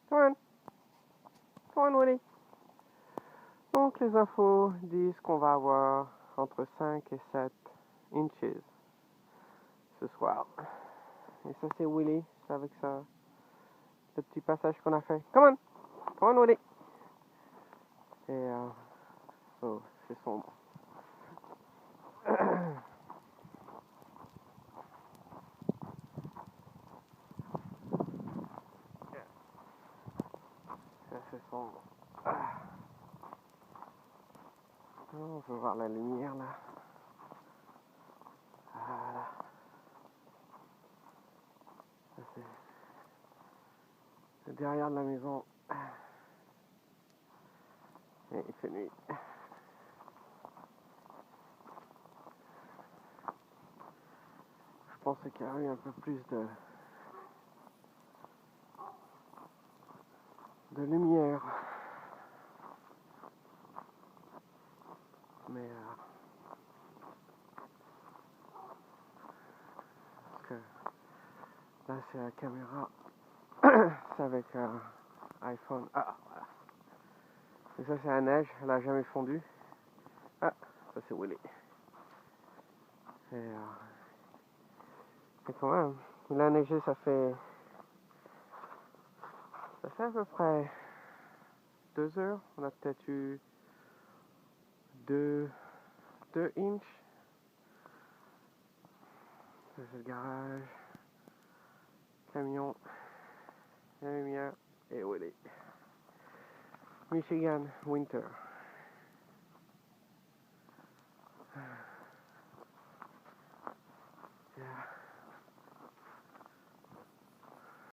Come on. Come on, Willy. Donc, les infos disent qu'on va avoir entre 5 et 7 inches ce soir. Et ça, c'est Willy. C'est avec ça. Le petit passage qu'on a fait. Come on. Come on, Willy. Et, so, c'est sombre. C'est sombre. On peut voir la lumière là. Voilà. Ça, c'est derrière de la maison. Et il fait nuit. Je pensais qu'il y avait un peu plus de lumière. Mais parce que là c'est la caméra. C'est avec un iPhone. Ah, voilà. Et ça c'est la neige, elle a jamais fondu. Ah, ça c'est Willy. Et quand même, il a neigé, ça fait à peu près 2 heures. On a peut-être eu 2 inches. Ça c'est le garage, camion, la lumière et Willy. Michigan winter. Yeah.